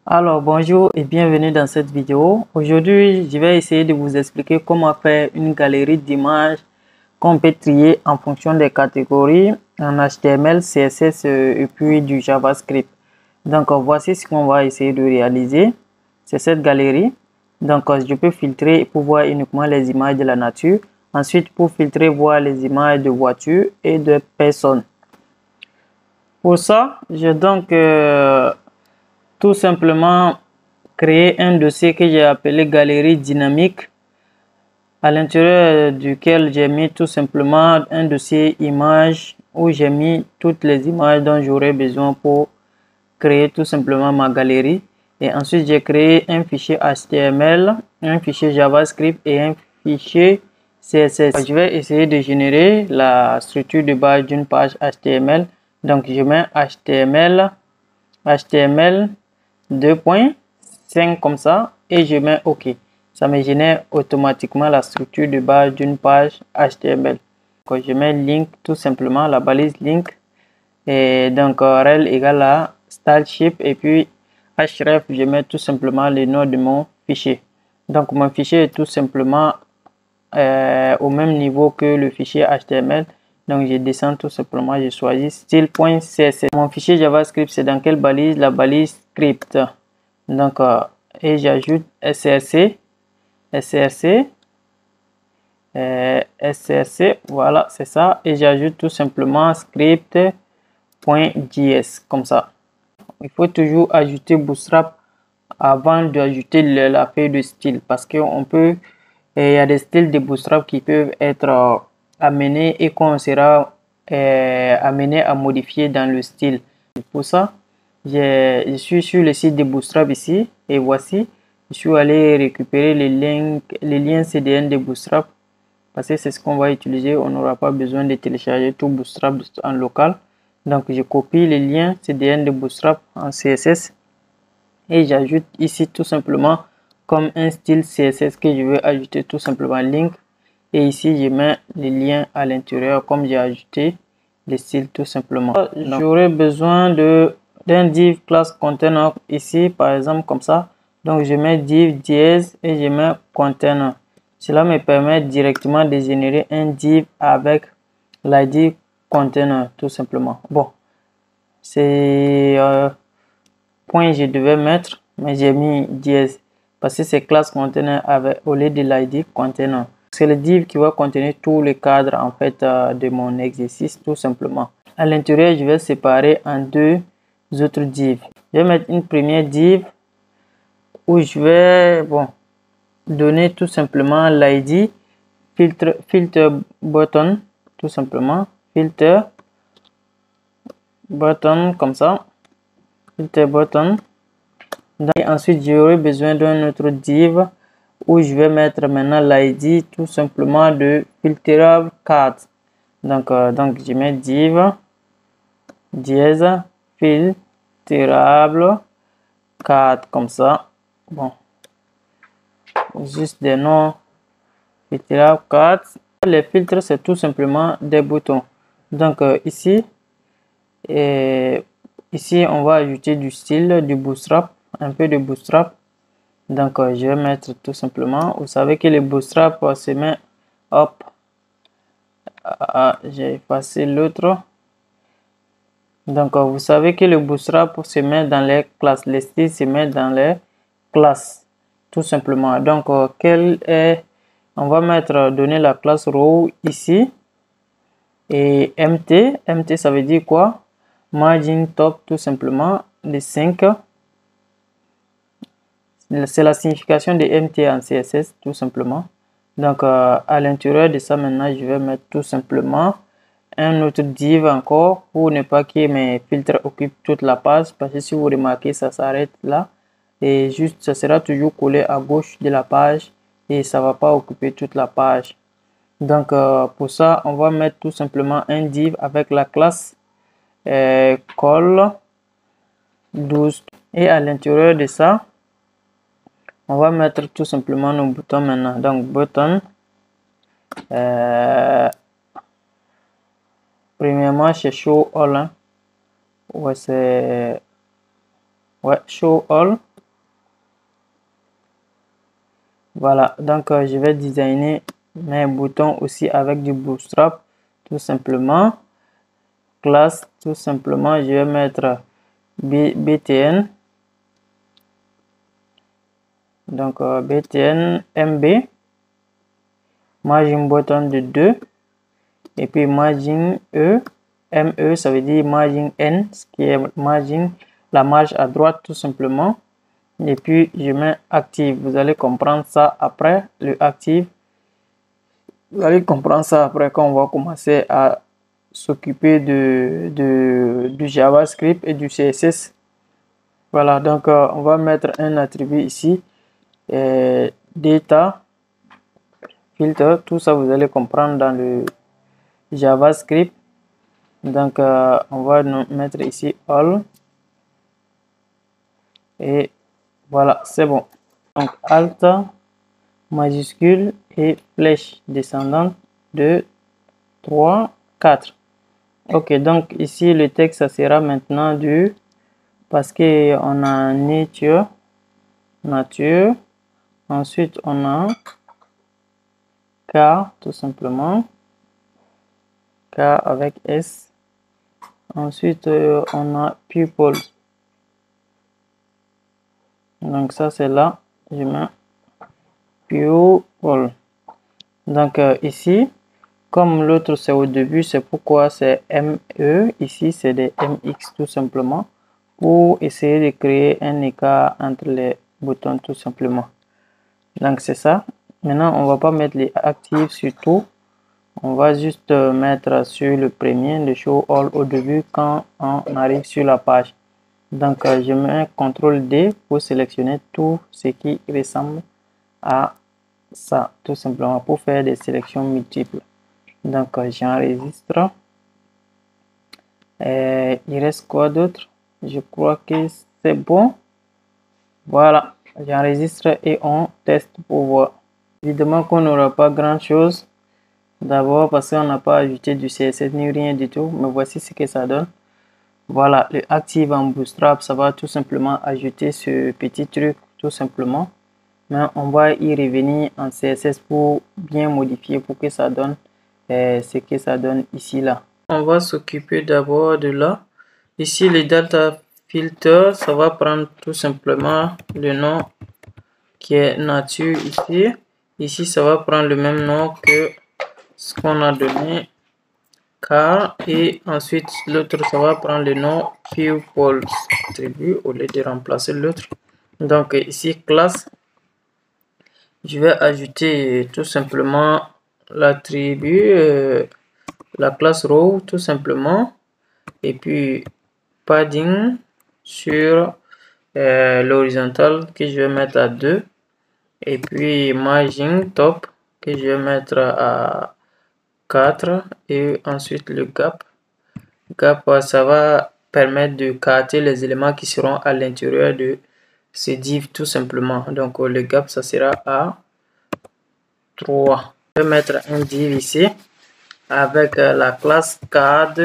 Alors bonjour et bienvenue dans cette vidéo. Aujourd'hui, je vais essayer de vous expliquer comment faire une galerie d'images qu'on peut trier en fonction des catégories en HTML, CSS et puis du JavaScript. Donc voici ce qu'on va essayer de réaliser. C'est cette galerie. Donc je peux filtrer pour voir uniquement les images de la nature. Ensuite, pour filtrer, voir les images de voitures et de personnes. Pour ça, j'ai donc tout simplement créé un dossier que j'ai appelé galerie dynamique, à l'intérieur duquel j'ai mis tout simplement un dossier images où j'ai mis toutes les images dont j'aurais besoin pour créer tout simplement ma galerie. Et ensuite, j'ai créé un fichier HTML, un fichier JavaScript et un fichier CSS. Je vais essayer de générer la structure de base d'une page HTML. Donc, je mets HTML 2.5 comme ça et je mets OK. Ça me génère automatiquement la structure de base d'une page HTML. Donc, je mets link tout simplement, la balise link. Et donc, rel égale à stylesheet et puis href, je mets tout simplement le nom de mon fichier. Donc, mon fichier est tout simplement au même niveau que le fichier HTML. Donc, je descends tout simplement, je choisis style.css. Mon fichier JavaScript, c'est dans quelle balise? La balise script. Donc, et j'ajoute src, voilà, c'est ça. Et j'ajoute tout simplement script.js, comme ça. Il faut toujours ajouter Bootstrap avant d'ajouter la feuille de style parce qu'on peut, il y a des styles de Bootstrap qui peuvent être amenés et qu'on sera amené à modifier dans le style. Pour ça, je suis sur le site de Bootstrap ici et voici, je suis allé récupérer les liens CDN de Bootstrap parce que c'est ce qu'on va utiliser. On n'aura pas besoin de télécharger tout Bootstrap en local. Donc, je copie les liens CDN de Bootstrap en CSS et j'ajoute ici tout simplement comme un style CSS que je veux ajouter tout simplement link. Et ici, je mets les liens à l'intérieur comme j'ai ajouté les styles tout simplement. J'aurai besoin d'un div class container ici, par exemple comme ça. Donc, je mets div dièse et je mets container. Cela me permet directement de générer un div avec l'id container tout simplement. Bon, c'est point je devais mettre, mais j'ai mis dièse parce que c'est class container avec au lieu de l'id container. C'est le div qui va contenir tous les cadres en fait de mon exercice tout simplement. À l'intérieur, je vais séparer en deux autres divs. Je vais mettre une première div où je vais donner tout simplement l'id filter button tout simplement filter button comme ça filter button. Et ensuite, j'aurai besoin d'un autre div où je vais mettre maintenant l'id tout simplement de filterable card. Donc je mets div dièse filterable card comme ça. Bon, juste des noms filterable card. Les filtres, c'est tout simplement des boutons. Donc ici, on va ajouter du style, du bootstrap, un peu de bootstrap. Donc je vais mettre tout simplement, vous savez que le bootstrap se met, hop, j'ai effacé l'autre. Donc vous savez que le bootstrap se met dans les classes, les styles se met dans les classes tout simplement. Donc on va donner la classe row ici et mt ça veut dire quoi? Margin top tout simplement de 5. C'est la signification de mt en CSS tout simplement. Donc à l'intérieur de ça maintenant je vais mettre tout simplement un autre div encore pour ne pas que mes filtres occupent toute la page, parce que si vous remarquez ça s'arrête là et juste ça sera toujours collé à gauche de la page et ça va pas occuper toute la page. Donc pour ça on va mettre tout simplement un div avec la classe col 12 et à l'intérieur de ça on va mettre tout simplement nos boutons maintenant. Donc button premièrement c'est show all, hein. Ouais, c'est show all. Voilà, donc je vais designer mes boutons aussi avec du Bootstrap, tout simplement. Classe, tout simplement, je vais mettre btn. Donc btn mb, margin button de 2, et puis margin me, ça veut dire margin n, ce qui est margin, la marge à droite tout simplement. Et puis je mets active. Vous allez comprendre ça après le active. Vous allez comprendre ça après quand on va commencer à s'occuper du JavaScript et du CSS. Voilà, donc on va mettre un attribut ici, data filter. Tout ça vous allez comprendre dans le JavaScript. Donc on va mettre ici all, et voilà, c'est bon. Donc alt majuscule et flèche descendante, 2 3 4. Ok, donc ici le texte ça sera maintenant du, parce que on a nature, ensuite on a car, tout simplement, car avec S, ensuite on a people. Donc ça c'est là, je mets people. Donc ici, comme l'autre c'est au début, c'est pourquoi c'est ME, ici c'est des MX tout simplement, pour essayer de créer un écart entre les boutons tout simplement. Donc c'est ça. Maintenant on va pas mettre les actifs sur tout, on va juste mettre sur le premier, le show all au début quand on arrive sur la page. Donc je mets CTRL D pour sélectionner tout ce qui ressemble à ça, tout simplement, pour faire des sélections multiples. Donc j'enregistre. Il reste quoi d'autre? Je crois que c'est bon. Voilà, j'enregistre et on teste pour voir. Évidemment qu'on n'aura pas grand chose. D'abord parce qu'on n'a pas ajouté du CSS ni rien du tout. Mais voici ce que ça donne. Voilà, le Active en Bootstrap, ça va tout simplement ajouter ce petit truc, tout simplement. Mais on va y revenir en CSS pour bien modifier, pour que ça donne ce que ça donne ici, là. On va s'occuper d'abord de là. Ici, les data filter, ça va prendre tout simplement le nom qui est nature ici. Ici, ça va prendre le même nom que ce qu'on a donné, car, et ensuite l'autre ça va prendre le nom pupils attribut au lieu de remplacer l'autre. Donc ici classe, je vais ajouter tout simplement l'attribut, la classe row tout simplement, et puis padding sur l'horizontale que je vais mettre à 2, et puis margin top que je vais mettre à 4, et ensuite le gap. Gap, ça va permettre de carter les éléments qui seront à l'intérieur de ce div tout simplement. Donc le gap, ça sera à 3. Je vais mettre un div ici avec la classe card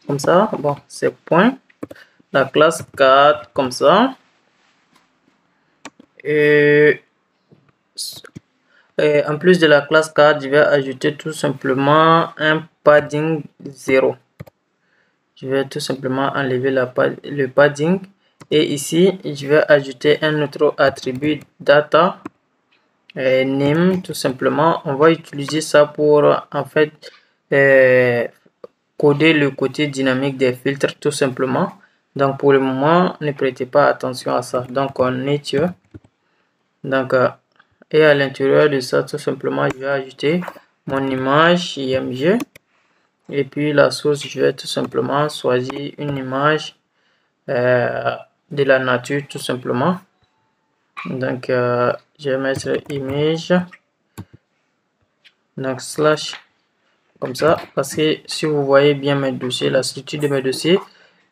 comme ça. Bon, c'est point. La classe card comme ça. Et en plus de la classe card, je vais ajouter tout simplement un padding 0. Je vais tout simplement enlever le padding, et ici je vais ajouter un autre attribut data name tout simplement. On va utiliser ça pour en fait coder le côté dynamique des filtres tout simplement. Donc pour le moment ne prêtez pas attention à ça. Donc on nature, donc et à l'intérieur de ça tout simplement je vais ajouter mon image img. Et puis la source, je vais tout simplement choisir une image de la nature tout simplement. Donc je vais mettre image, donc slash comme ça, parce que si vous voyez bien mes dossiers, la structure de mes dossiers,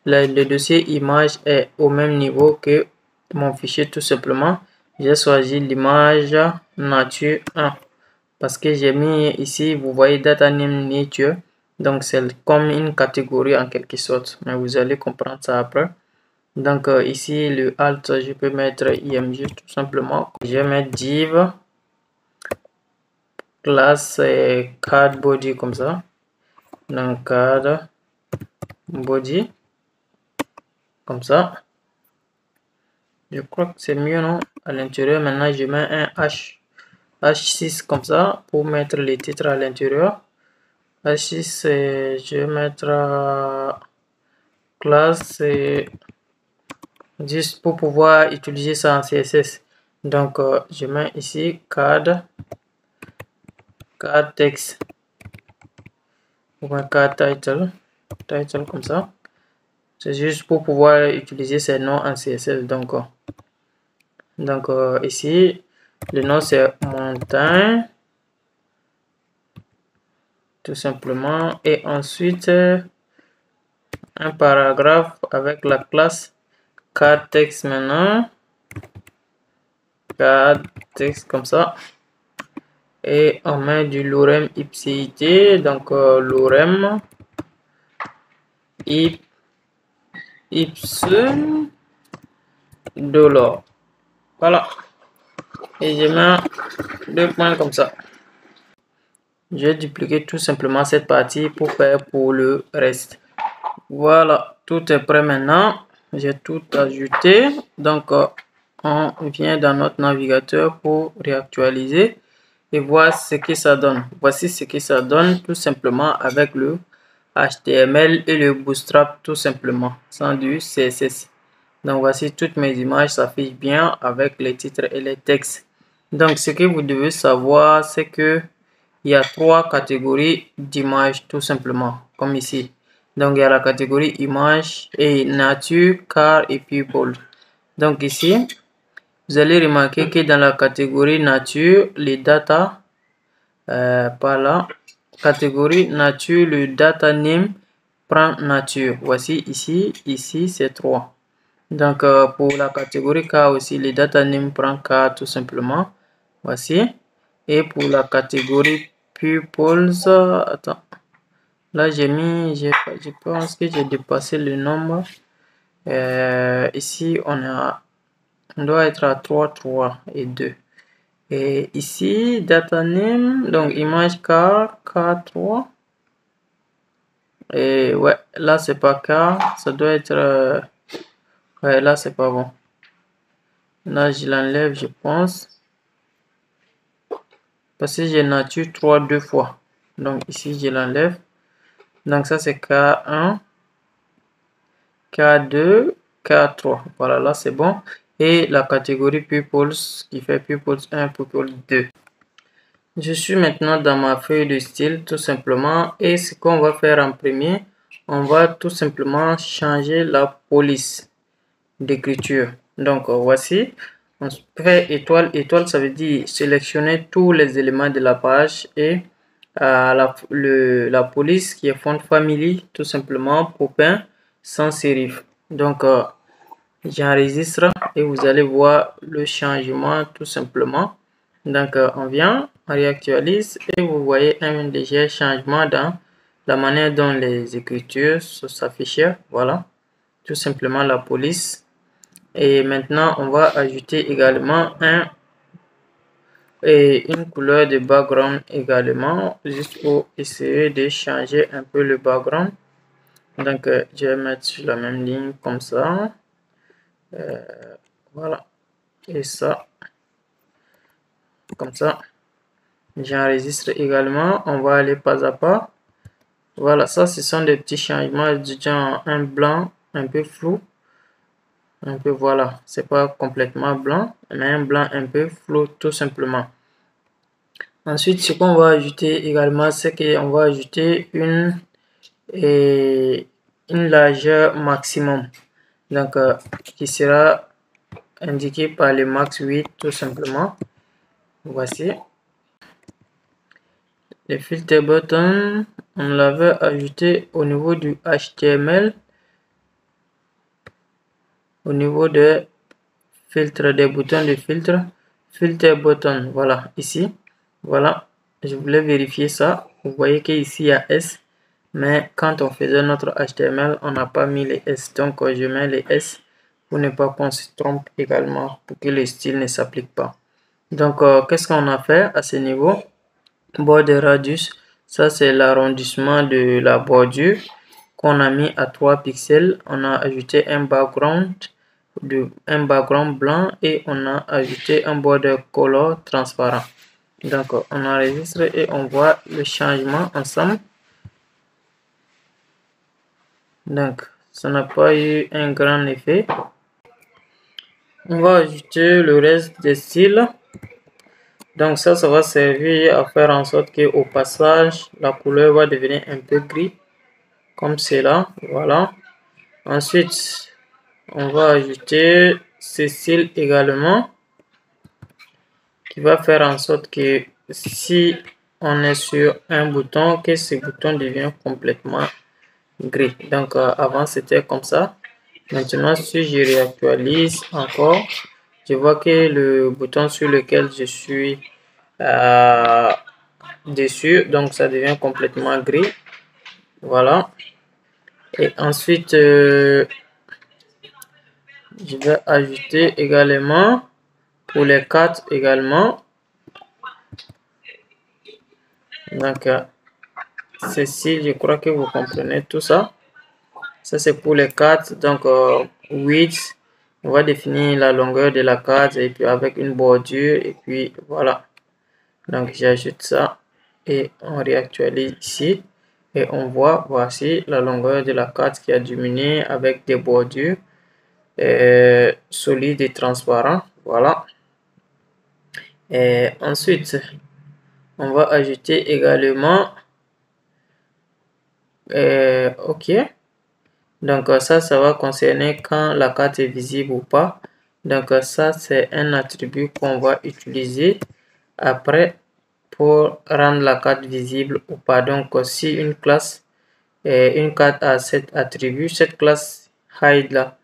le dossier image est au même niveau que mon fichier tout simplement. J'ai choisi l'image nature 1 parce que j'ai mis ici, vous voyez data name nature. Donc c'est comme une catégorie en quelque sorte, mais vous allez comprendre ça après. Donc ici le alt, je peux mettre img tout simplement. Je vais mettre div classe card body comme ça. Donc card body comme ça. Je crois que c'est mieux, non? À l'intérieur, maintenant je mets un H6 comme ça pour mettre les titres à l'intérieur. H6, je vais mettre classe juste pour pouvoir utiliser ça en CSS. Donc je mets ici card text ou card title comme ça. C'est juste pour pouvoir utiliser ces noms en CSS. Donc ici le nom c'est montagne tout simplement, et ensuite un paragraphe avec la classe card text. Maintenant card text comme ça, et on met du lorem ipséité. Donc lorem ipsum dolor, voilà, et je mets 2 points comme ça. Je vais dupliquer tout simplement cette partie pour faire pour le reste. Voilà, tout est prêt maintenant. J'ai tout ajouté. Donc on vient dans notre navigateur pour réactualiser et voir ce que ça donne. Voici ce que ça donne tout simplement avec le HTML et le Bootstrap tout simplement, sans du CSS. Donc voici toutes mes images s'affichent bien avec les titres et les textes. Donc ce que vous devez savoir, c'est que il y a 3 catégories d'images tout simplement, comme ici. Donc il y a la catégorie image et nature, car et people. Donc ici, vous allez remarquer que dans la catégorie nature, les data, par là, catégorie nature, le data name prend nature. Voici ici c'est 3. Donc pour la catégorie car aussi, les data name prend car tout simplement. Voici. Et pour la catégorie pupils, attends, là j'ai mis, je pense que j'ai dépassé le nombre. Ici on doit être à 3 et 2. Et ici data name, donc image car 3. Et ouais, là c'est pas car, ça doit être ouais, là c'est pas bon. Là je l'enlève, je pense, parce que j'ai nature 3 2 fois. Donc ici je l'enlève. Donc ça c'est K1, K2, K3. Voilà, là c'est bon. Et la catégorie pupils qui fait pupils 1, pupils 2. Je suis maintenant dans ma feuille de style tout simplement. Et ce qu'on va faire en premier, on va tout simplement changer la police d'écriture. Donc voici, on fait étoile. Étoile, ça veut dire sélectionner tous les éléments de la page, et la police qui est font family tout simplement, Popin sans sérif. Donc j'enregistre et vous allez voir le changement tout simplement. Donc on vient, on réactualise et vous voyez un léger changement dans la manière dont les écritures s'affichent. Voilà, tout simplement la police. Et maintenant on va ajouter également une couleur de background également, juste pour essayer de changer un peu le background. Donc je vais mettre sur la même ligne comme ça, voilà, et ça comme ça. J'enregistre également, on va aller pas à pas. Voilà, ça ce sont des petits changements du genre un blanc un peu flou, un peu, voilà, c'est pas complètement blanc mais un blanc un peu flou tout simplement. Ensuite, ce qu'on va ajouter également, c'est qu'on va ajouter une largeur maximum, donc qui sera indiqué par le max 8 tout simplement. Voici le filter button, on l'avait ajouté au niveau du HTML, au niveau de filtre, des boutons de filter button, voilà, ici, voilà, je voulais vérifier ça. Vous voyez qu'ici il y a S, mais quand on faisait notre HTML on n'a pas mis les S, donc je mets les S pour ne pas qu'on se trompe également, pour que le style ne s'applique pas. Donc, qu'est-ce qu'on a fait à ce niveau? Border radius, ça c'est l'arrondissement de la bordure qu'on a mis à 3 pixels. On a ajouté un background blanc et on a ajouté un border color transparent. Donc, on enregistre et on voit le changement ensemble. Donc, ça n'a pas eu un grand effet. On va ajouter le reste des styles. Donc ça va servir à faire en sorte que au passage, la couleur va devenir un peu gris, comme cela. Voilà. Ensuite, on va ajouter ce style également, qui va faire en sorte que si on est sur un bouton, que ce bouton devient complètement gris. Donc avant c'était comme ça. Maintenant, si je réactualise encore, je vois que le bouton sur lequel je suis dessus, donc ça devient complètement gris. Voilà. Et ensuite, je vais ajouter également pour les cartes également. Donc, ceci, je crois que vous comprenez tout ça. Ça, c'est pour les cartes. Donc, width, on va définir la longueur de la carte et puis avec une bordure. Et puis, voilà. Donc, j'ajoute ça et on réactualise ici. Et on voit, voici la longueur de la carte qui a diminué avec des bordures solides et transparents. Voilà. Et ensuite, on va ajouter également OK. Donc ça va concerner quand la carte est visible ou pas. Donc ça, c'est un attribut qu'on va utiliser après pour rendre la carte visible ou pas. Donc si une classe, une carte a cet attribut, cette classe hide là,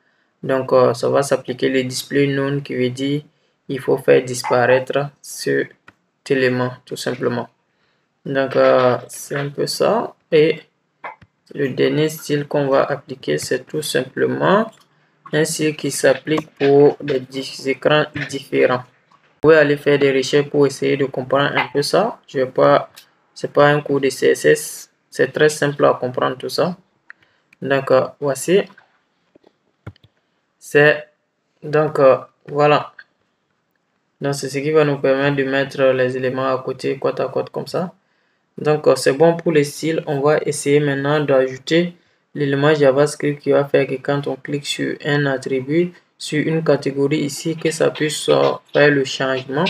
donc ça va s'appliquer le display none qui veut dire il faut faire disparaître cet élément tout simplement. Donc c'est un peu ça. Et le dernier style qu'on va appliquer, c'est tout simplement un style qui s'applique pour des écrans différents. Vous pouvez aller faire des recherches pour essayer de comprendre un peu ça. C'est pas un cours de CSS, c'est très simple à comprendre tout ça. Donc voici, c'est donc voilà. Donc c'est ce qui va nous permettre de mettre les éléments à côté, côte à côte comme ça. Donc c'est bon pour les styles. On va essayer maintenant d'ajouter l'élément JavaScript qui va faire que quand on clique sur un attribut, sur une catégorie ici, que ça puisse faire le changement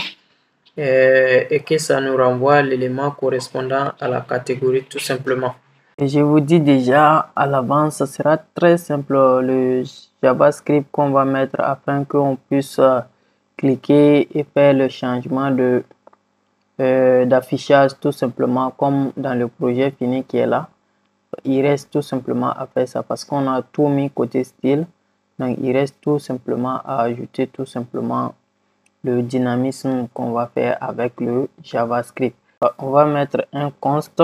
et que ça nous renvoie l'élément correspondant à la catégorie tout simplement. Et je vous dis déjà à l'avance, ce sera très simple le JavaScript qu'on va mettre afin qu'on puisse cliquer et faire le changement de d'affichage tout simplement comme dans le projet fini qui est là. Il reste tout simplement à faire ça parce qu'on a tout mis côté style. Donc il reste tout simplement à ajouter tout simplement le dynamisme qu'on va faire avec le JavaScript. On va mettre un const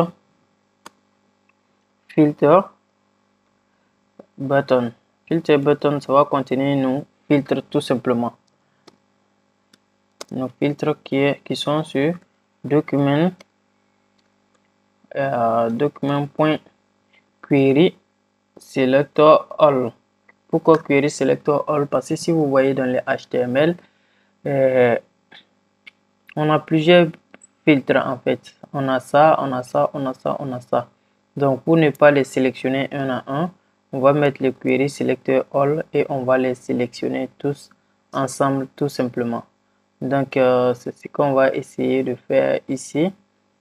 filter button. Filter button, ça va contenir nos filtres tout simplement. Nos filtres qui sont sur document document.query selector all. Pourquoi query selector all? Parce que si vous voyez dans les HTML, on a plusieurs filtres en fait. On a ça, on a ça, on a ça, on a ça. Donc pour ne pas les sélectionner un à un, on va mettre le query selector all et on va les sélectionner tous ensemble tout simplement. Donc c'est ce qu'on va essayer de faire ici.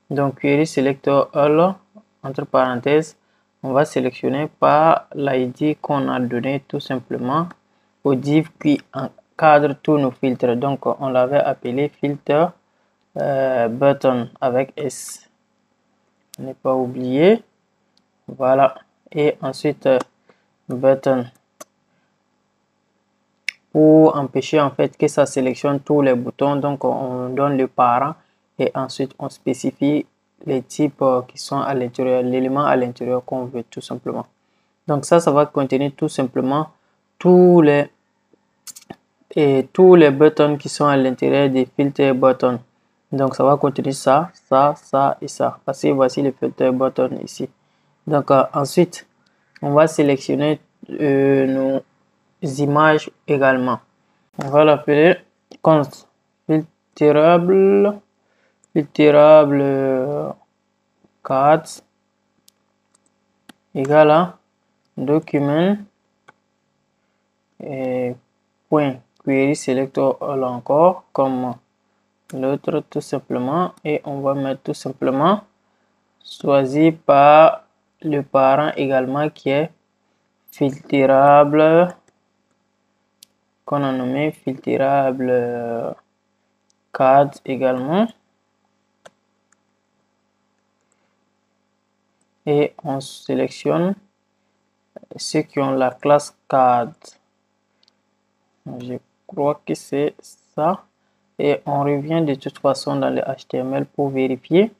Donc query selector all, entre parenthèses, on va sélectionner par l'ID qu'on a donné tout simplement au div qui encadre tous nos filtres. Donc on l'avait appelé filter button avec S. Ne pas oublier. Voilà. Et ensuite button pour empêcher en fait que ça sélectionne tous les boutons. Donc on donne le parent et ensuite on spécifie les types qui sont à l'intérieur, l'élément à l'intérieur qu'on veut tout simplement. Donc ça va contenir tout simplement tous les et tous les buttons qui sont à l'intérieur des filter buttons. Donc ça va contenir ça, ça et ça. Parce que voici les filter buttons ici. Donc ensuite, on va sélectionner nos images également. On va l'appeler const filtrable cards égale à document et point query selector all encore comme l'autre tout simplement, et on va mettre tout simplement choisi par le parent également qui est filtrable, qu'on a nommé filtrable card également, et on sélectionne ceux qui ont la classe card. Je crois que c'est ça, et on revient de toute façon dans le HTML pour vérifier.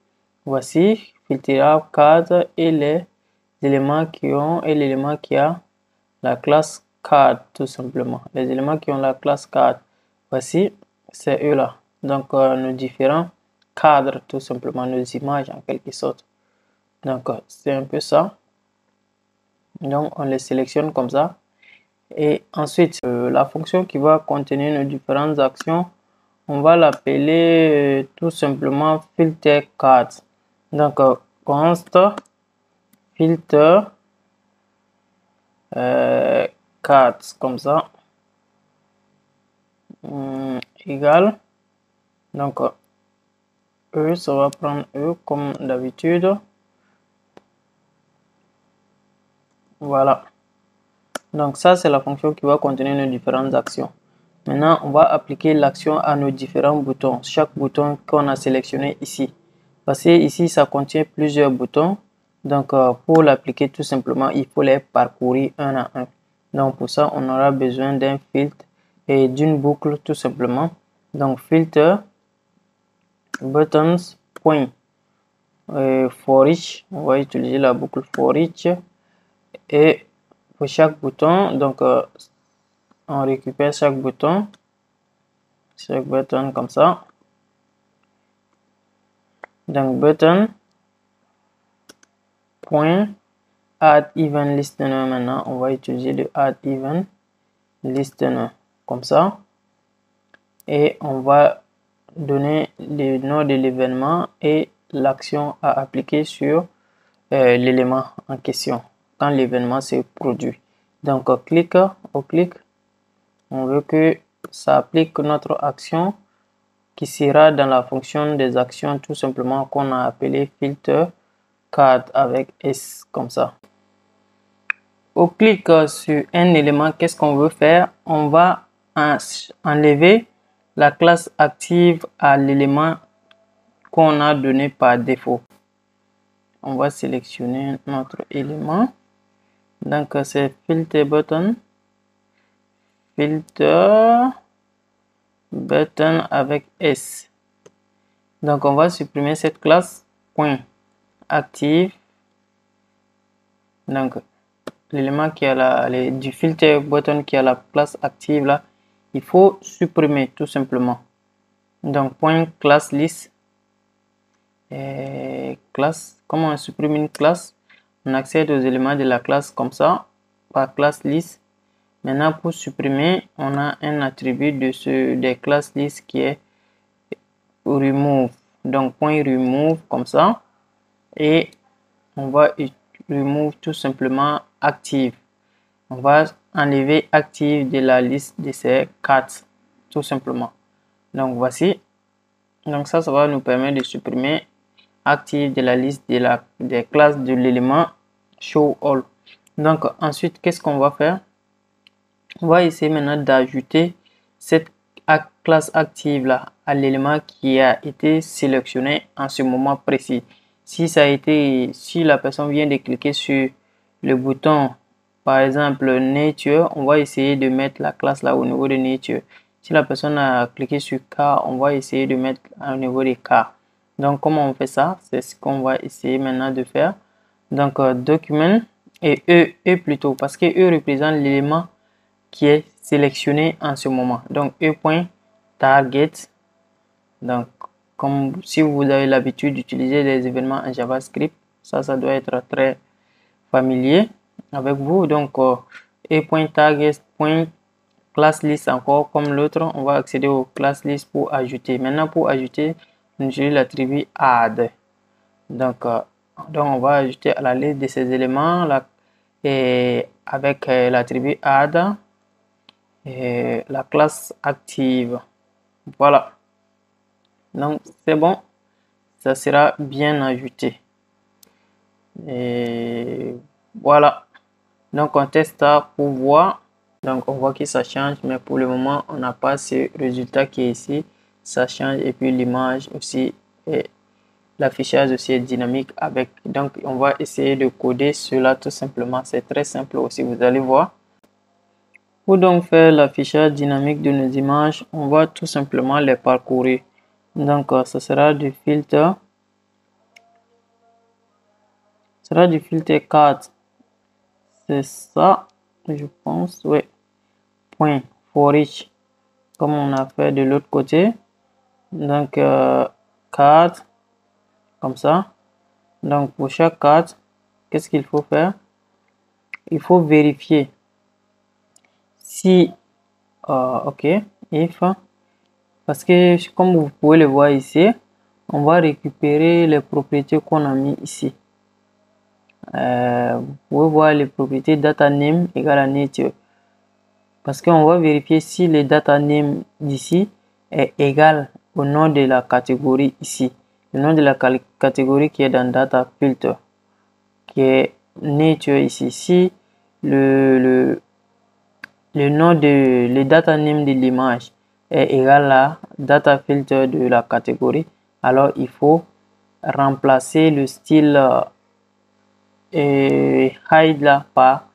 Voici filtrable card et les éléments qui ont et l'élément qui a la classe card tout simplement. Les éléments qui ont la classe card, voici, c'est eux là. Donc nos différents cadres tout simplement, nos images en quelque sorte. Donc c'est un peu ça. Donc on les sélectionne comme ça. Et ensuite, la fonction qui va contenir nos différentes actions, on va l'appeler tout simplement filter cards. Donc const filter cards comme ça égal, donc eux, ça va prendre eux comme d'habitude. Voilà, donc ça c'est la fonction qui va contenir nos différentes actions. Maintenant on va appliquer l'action à nos différents boutons, chaque bouton qu'on a sélectionné ici, parce que ici ça contient plusieurs boutons. Donc pour l'appliquer tout simplement, il faut les parcourir un à un. Donc pour ça on aura besoin d'un filtre et d'une boucle tout simplement. Donc filter buttons point for each, on va utiliser la boucle for each, et pour chaque bouton, donc on récupère chaque bouton comme ça. Donc button point add event listener, maintenant on va utiliser le add event listener comme ça, et on va donner le nom de l'événement et l'action à appliquer sur l'élément en question quand l'événement se produit. Donc au clic, on veut que ça applique notre action qui sera dans la fonction des actions tout simplement qu'on a appelé filter card avec S comme ça. Au clic sur un élément, qu'est-ce qu'on veut faire? On va enlever la classe active à l'élément qu'on a donné par défaut. On va sélectionner notre élément. Donc c'est filter button avec S. Donc on va supprimer cette classe point active. Donc l'élément qui a du filter button qui a la classe active là, il faut supprimer tout simplement. Donc point classe list. Classe, comment on supprime une classe? On accède aux éléments de la classe comme ça, par classe list. Maintenant pour supprimer, on a un attribut des classes list qui est remove. Donc point remove comme ça, et on va remove tout simplement active. On va enlever active de la liste de ces cartes tout simplement. Donc voici, donc ça va nous permettre de supprimer active de la liste des classes de l'élément show all. Donc ensuite, qu'est-ce qu'on va faire? On va essayer maintenant d'ajouter cette classe active là à l'élément qui a été sélectionné en ce moment précis. Si la personne vient de cliquer sur le bouton par exemple nature, on va essayer de mettre la classe là au niveau de nature. Si la personne a cliqué sur car, on va essayer de mettre au niveau des car. Donc comment on fait ça? C'est ce qu'on va essayer maintenant de faire. Donc document et E plutôt, parce que E représente l'élément qui est sélectionné en ce moment. Donc e.target. Donc comme si vous avez l'habitude d'utiliser les événements en JavaScript, ça doit être très familier avec vous. Donc e.target.classList encore comme l'autre, on va accéder au classList pour ajouter. Maintenant pour ajouter, on utilise l'attribut add. Donc on va ajouter à la liste de ces éléments là, et avec l'attribut add et la classe active. Voilà. Donc c'est bon, ça sera bien ajouté. Et voilà. Donc on teste ça pour voir. Donc on voit que ça change, mais pour le moment on n'a pas ce résultat qui est ici. Ça change et puis l'image aussi et l'affichage aussi est dynamique avec. Donc on va essayer de coder cela tout simplement. C'est très simple aussi, vous allez voir. Pour donc faire l'affichage dynamique de nos images, on va tout simplement les parcourir. Donc ce sera du filtre. Ce sera du filtre carte. C'est ça, je pense, oui. Point for each, comme on a fait de l'autre côté. Donc carte, comme ça. Donc pour chaque carte, qu'est-ce qu'il faut faire? Il faut vérifier si ok, if, parce que comme vous pouvez le voir ici, on va récupérer les propriétés qu'on a mis ici. Vous pouvez voir les propriétés data name égale à nature, parce qu'on va vérifier si le data name d'ici est égal au nom de la catégorie ici, le nom de la catégorie qui est dans data filter, qui est nature ici. Si le nom de le data name de l'image est égal à data filter de la catégorie, alors il faut remplacer le style hide là par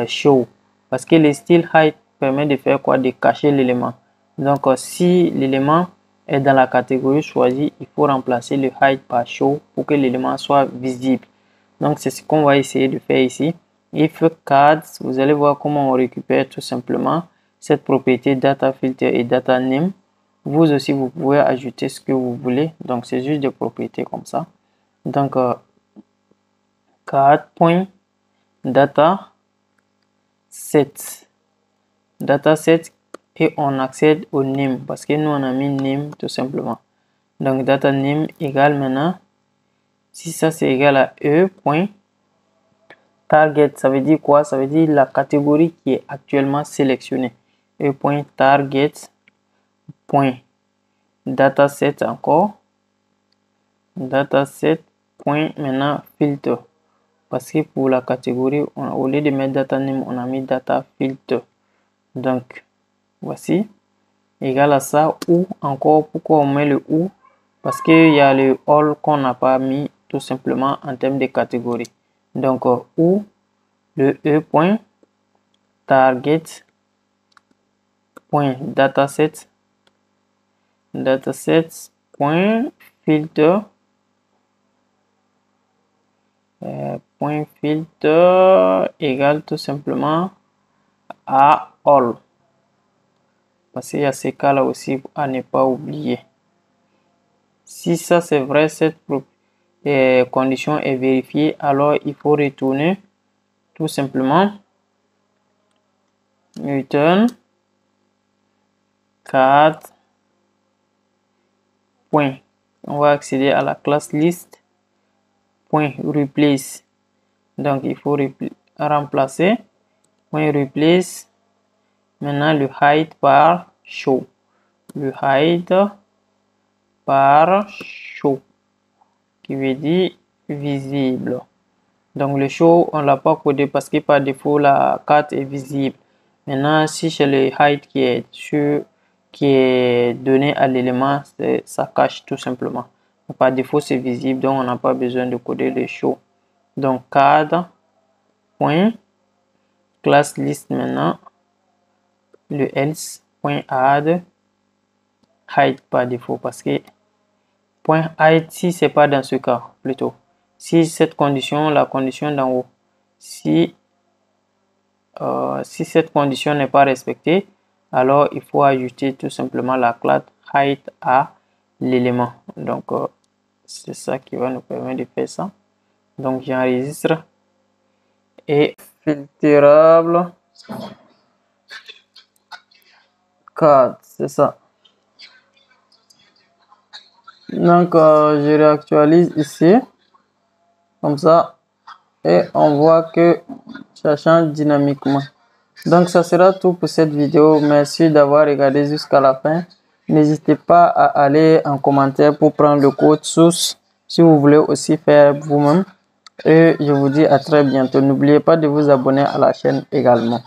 show, parce que le style hide permet de faire quoi? De cacher l'élément. Donc si l'élément est dans la catégorie choisie, il faut remplacer le hide par show pour que l'élément soit visible. Donc c'est ce qu'on va essayer de faire ici. If cards, vous allez voir comment on récupère tout simplement cette propriété data filter et data name. Vous aussi vous pouvez ajouter ce que vous voulez, donc c'est juste des propriétés comme ça. Donc card.data set et on accède au name parce que nous on a mis name tout simplement. Donc data name égale maintenant, si ça c'est égal à e.target, ça veut dire quoi? Ça veut dire la catégorie qui est actuellement sélectionnée. e.target.dataset encore, dataset point maintenant filter, parce que pour la catégorie au lieu de mettre data name on a mis data filter. Donc voici égal à ça, ou encore, pourquoi on met le ou? Parce qu'il y a le all qu'on n'a pas mis tout simplement en termes de catégorie. Donc ou le e.target.dataset dataset.filter filter égale tout simplement à all, parce qu'il y a ces cas là aussi à ne pas oublier. Si ça c'est vrai, cette condition est vérifiée, alors il faut retourner tout simplement return card point. On va accéder à la classe list point replace. Donc il faut remplacer point replace maintenant le hide par show, le hide par show qui veut dire visible. Donc le show on l'a pas codé parce que par défaut la carte est visible. Maintenant si c'est le hide qui est donné à l'élément, ça cache tout simplement. Par défaut c'est visible, donc on n'a pas besoin de coder le show. Donc cadre point classe list maintenant le else point add hide par défaut, parce que point hide si c'est pas dans ce cas, plutôt si cette condition, la condition d'en haut, si Si cette condition n'est pas respectée, alors il faut ajouter tout simplement la classe height à l'élément. Donc c'est ça qui va nous permettre de faire ça. Donc j'enregistre et filtrable code, c'est ça. Donc je réactualise ici comme ça et on voit que ça change dynamiquement. Donc ça sera tout pour cette vidéo. Merci d'avoir regardé jusqu'à la fin. N'hésitez pas à aller en commentaire pour prendre le code source si vous voulez aussi faire vous-même. Et je vous dis à très bientôt. N'oubliez pas de vous abonner à la chaîne également.